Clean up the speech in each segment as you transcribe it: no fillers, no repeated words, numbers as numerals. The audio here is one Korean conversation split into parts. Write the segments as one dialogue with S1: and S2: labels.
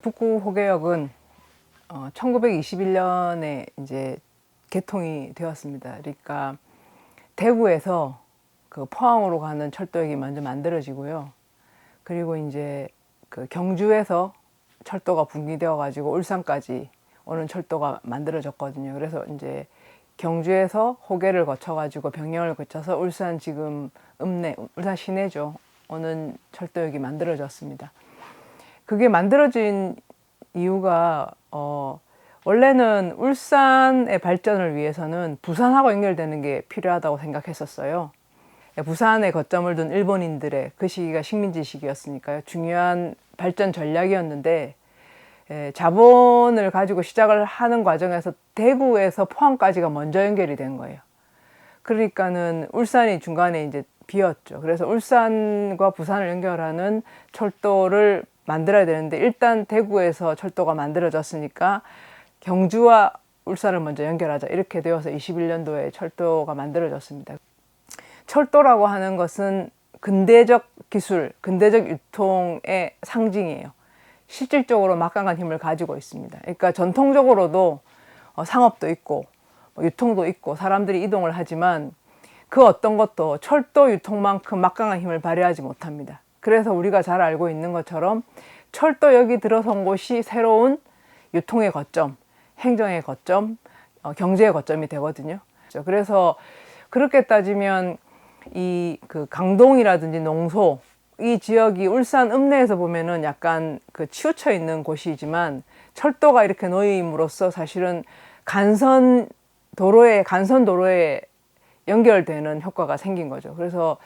S1: 북구 호계역은 1921년에 이제 개통이 되었습니다. 그러니까 대구에서 그 포항으로 가는 철도역이 먼저 만들어지고요. 그리고 이제 그 경주에서 철도가 분기되어 가지고 울산까지 오는 철도가 만들어졌거든요. 그래서 이제 경주에서 호계를 거쳐 가지고 병영을 거쳐서 울산 지금 울산 시내죠. 오는 철도역이 만들어졌습니다. 그게 만들어진 이유가 원래는 울산의 발전을 위해서는 부산하고 연결되는 게 필요하다고 생각했었어요. 부산에 거점을 둔 일본인들의 그 시기가 식민지 시기였으니까요. 중요한 발전 전략이었는데 자본을 가지고 시작을 하는 과정에서 대구에서 포항까지가 먼저 연결이 된 거예요. 그러니까는 울산이 중간에 이제 비었죠. 그래서 울산과 부산을 연결하는 철도를 만들어야 되는데 일단 대구에서 철도가 만들어졌으니까 경주와 울산을 먼저 연결하자 이렇게 되어서 21년도에 철도가 만들어졌습니다. 철도라고 하는 것은 근대적 기술, 근대적 유통의 상징이에요. 실질적으로 막강한 힘을 가지고 있습니다. 그러니까 전통적으로도 상업도 있고 유통도 있고 사람들이 이동을 하지만 그 어떤 것도 철도 유통만큼 막강한 힘을 발휘하지 못합니다. 그래서 우리가 잘 알고 있는 것처럼 철도역이 들어선 곳이 새로운 유통의 거점, 행정의 거점, 경제의 거점이 되거든요. 그래서 그렇게 따지면 이 그 강동이라든지 농소 이 지역이 울산 읍내에서 보면은 약간 그 치우쳐 있는 곳이지만 철도가 이렇게 놓임으로써 사실은 간선 도로에 연결되는 효과가 생긴 거죠. 그래서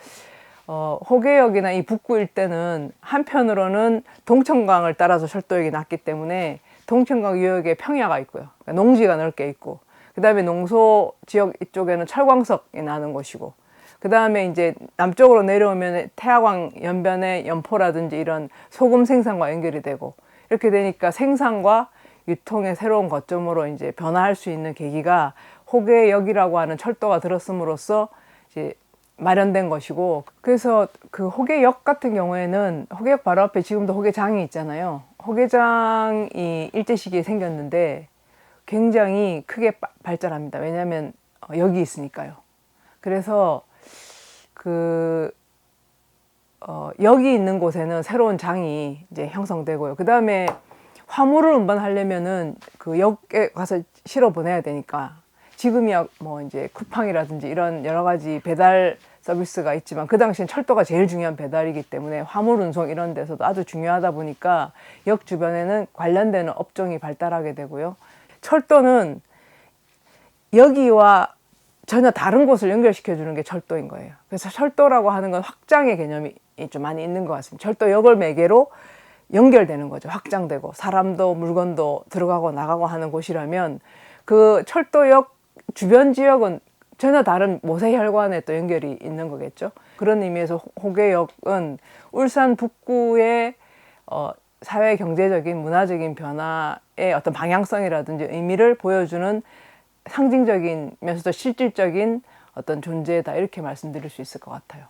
S1: 호계역이나 이 북구 일대는 한편으로는 동천강을 따라서 철도역이 났기 때문에 동천강 유역에 평야가 있고요. 그러니까 농지가 넓게 있고, 그 다음에 농소 지역 이쪽에는 철광석이 나는 곳이고, 그 다음에 이제 남쪽으로 내려오면 태화강 연변의 연포라든지 이런 소금 생산과 연결이 되고, 이렇게 되니까 생산과 유통의 새로운 거점으로 이제 변화할 수 있는 계기가 호계역이라고 하는 철도가 들었음으로써 이제 마련된 것이고, 그래서 그 호계역 같은 경우에는 호계역 바로 앞에 지금도 호계장이 있잖아요. 호계장이 일제 시기에 생겼는데 굉장히 크게 발전합니다. 왜냐하면 역이 있으니까요. 그래서 역이 있는 곳에는 새로운 장이 이제 형성되고요. 그 다음에 화물을 운반하려면은 그 역에 가서 실어 보내야 되니까 지금이야 뭐 이제 쿠팡이라든지 이런 여러 가지 배달 서비스가 있지만 그 당시엔 철도가 제일 중요한 배달이기 때문에 화물 운송 이런 데서도 아주 중요하다 보니까 역 주변에는 관련되는 업종이 발달하게 되고요. 철도는 여기와 전혀 다른 곳을 연결시켜 주는 게 철도인 거예요. 그래서 철도라고 하는 건 확장의 개념이 좀 많이 있는 것 같습니다. 철도역을 매개로 연결되는 거죠. 확장되고 사람도 물건도 들어가고 나가고 하는 곳이라면 그 철도역 주변 지역은 전혀 다른 모세혈관에 또 연결이 있는 거겠죠. 그런 의미에서 호계역은 울산 북구의 사회 경제적인 문화적인 변화의 어떤 방향성이라든지 의미를 보여주는 상징적이면서도 실질적인 어떤 존재다 이렇게 말씀드릴 수 있을 것 같아요.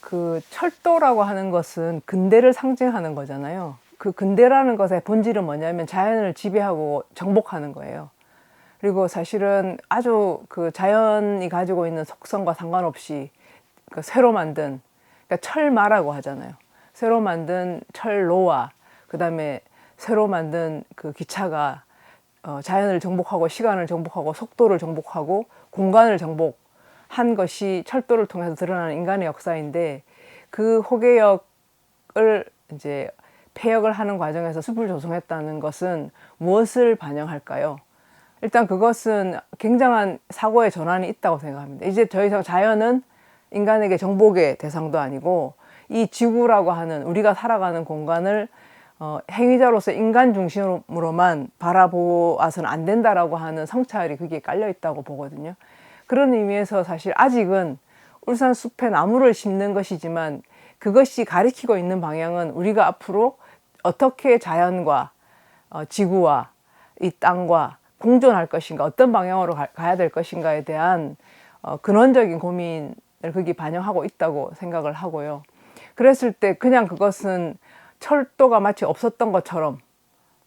S1: 그 철도라고 하는 것은 근대를 상징하는 거잖아요. 그 근대라는 것의 본질은 뭐냐면 자연을 지배하고 정복하는 거예요. 그리고 사실은 아주 그 자연이 가지고 있는 속성과 상관없이 그 새로 만든, 그러니까 철마라고 하잖아요. 새로 만든 철로와 그 다음에 새로 만든 그 기차가 자연을 정복하고 시간을 정복하고 속도를 정복하고 공간을 정복한 것이 철도를 통해서 드러나는 인간의 역사인데, 그 호계역을 이제 폐역을 하는 과정에서 숲을 조성했다는 것은 무엇을 반영할까요? 일단 그것은 굉장한 사고의 전환이 있다고 생각합니다. 이제 더 이상 자연은 인간에게 정복의 대상도 아니고 이 지구라고 하는 우리가 살아가는 공간을 행위자로서 인간 중심으로만 바라보아서는 안 된다라고 하는 성찰이 거기에 깔려 있다고 보거든요. 그런 의미에서 사실 아직은 울산 숲에 나무를 심는 것이지만 그것이 가리키고 있는 방향은 우리가 앞으로 어떻게 자연과 지구와 이 땅과 공존할 것인가, 어떤 방향으로 가야 될 것인가에 대한 근원적인 고민을 거기 반영하고 있다고 생각을 하고요. 그랬을 때 그냥 그것은 철도가 마치 없었던 것처럼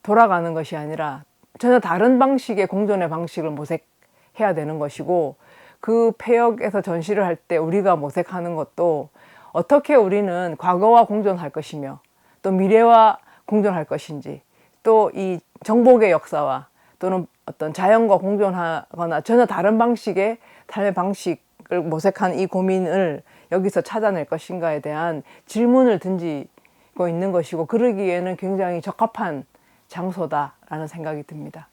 S1: 돌아가는 것이 아니라 전혀 다른 방식의 공존의 방식을 모색해야 되는 것이고, 그 폐역에서 전시를 할 때 우리가 모색하는 것도 어떻게 우리는 과거와 공존할 것이며 또 미래와 공존할 것인지, 또 이 정복의 역사와 또는 어떤 자연과 공존하거나 전혀 다른 방식의 삶의 방식을 모색한 이 고민을 여기서 찾아낼 것인가에 대한 질문을 던지고 있는 것이고, 그러기에는 굉장히 적합한 장소다라는 생각이 듭니다.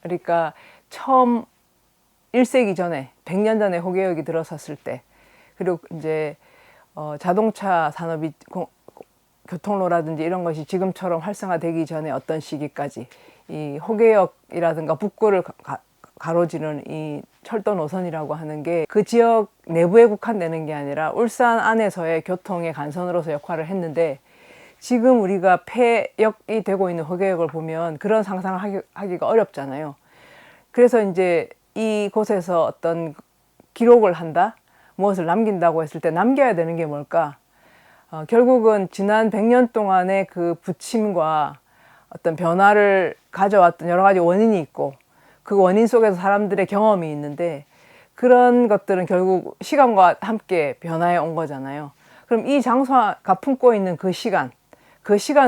S1: 그러니까 처음 1세기 전에 100년 전에 호계역이 들어섰을 때, 그리고 이제 자동차 산업이 교통로라든지 이런 것이 지금처럼 활성화되기 전에 어떤 시기까지 이 호계역이라든가 북구를 가로지르는 이 철도 노선이라고 하는 게 그 지역 내부에 국한되는 게 아니라 울산 안에서의 교통의 간선으로서 역할을 했는데, 지금 우리가 폐역이 되고 있는 호계역을 보면 그런 상상을 하기가 어렵잖아요. 그래서 이제 이곳에서 어떤 기록을 한다, 무엇을 남긴다고 했을 때 남겨야 되는 게 뭘까? 결국은 지난 100년 동안의 그 부침과 어떤 변화를 가져왔던 여러 가지 원인이 있고, 그 원인 속에서 사람들의 경험이 있는데, 그런 것들은 결국 시간과 함께 변화해 온 거잖아요. 그럼 이 장소가 품고 있는 그 시간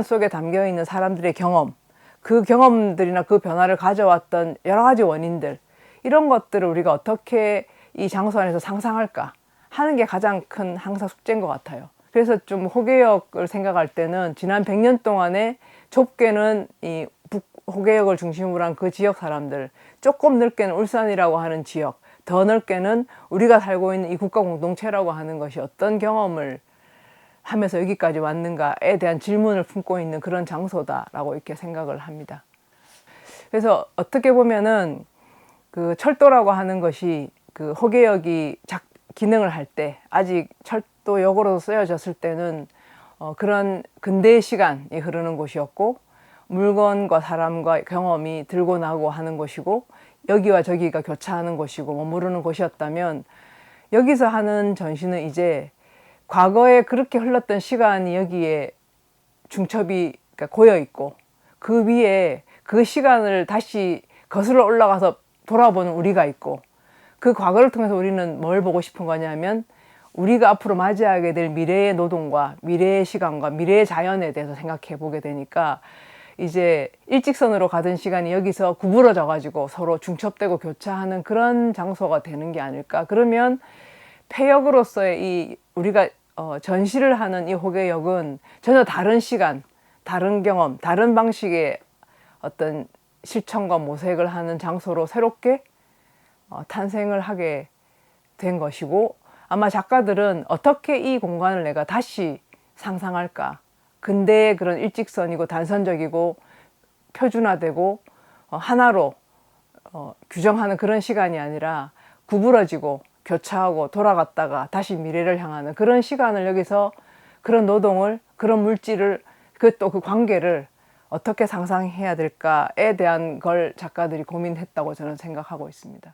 S1: 속에 담겨 있는 사람들의 경험, 그 경험들이나 그 변화를 가져왔던 여러 가지 원인들, 이런 것들을 우리가 어떻게 이 장소 안에서 상상할까 하는 게 가장 큰 항상 숙제인 것 같아요. 그래서 좀 호계역을 생각할 때는 지난 100년 동안에 좁게는 이 호계역을 중심으로 한 그 지역 사람들, 조금 넓게는 울산이라고 하는 지역, 더 넓게는 우리가 살고 있는 이 국가 공동체라고 하는 것이 어떤 경험을 하면서 여기까지 왔는가에 대한 질문을 품고 있는 그런 장소다라고 이렇게 생각을 합니다. 그래서 어떻게 보면은 그 철도라고 하는 것이 그 호계역이 기능을 할 때, 아직 철도역으로 쓰여졌을 때는 그런 근대의 시간이 흐르는 곳이었고, 물건과 사람과 경험이 들고 나고 하는 곳이고, 여기와 저기가 교차하는 곳이고 머무르는 곳이었다면, 여기서 하는 전시는 이제 과거에 그렇게 흘렀던 시간이 여기에 중첩이 고여 있고, 그 위에 그 시간을 다시 거슬러 올라가서 돌아보는 우리가 있고, 그 과거를 통해서 우리는 뭘 보고 싶은 거냐면 우리가 앞으로 맞이하게 될 미래의 노동과 미래의 시간과 미래의 자연에 대해서 생각해 보게 되니까, 이제 일직선으로 가던 시간이 여기서 구부러져 가지고 서로 중첩되고 교차하는 그런 장소가 되는 게 아닐까. 그러면 폐역으로서의 이 우리가 전시를 하는 이 호계역은 전혀 다른 시간, 다른 경험, 다른 방식의 어떤 실천과 모색을 하는 장소로 새롭게 탄생을 하게 된 것이고, 아마 작가들은 어떻게 이 공간을 내가 다시 상상할까? 근대의 그런 일직선이고 단선적이고 표준화되고 하나로 규정하는 그런 시간이 아니라 구부러지고 교차하고 돌아갔다가 다시 미래를 향하는 그런 시간을, 여기서 그런 노동을, 그런 물질을, 또 그 관계를 어떻게 상상해야 될까에 대한 걸 작가들이 고민했다고 저는 생각하고 있습니다.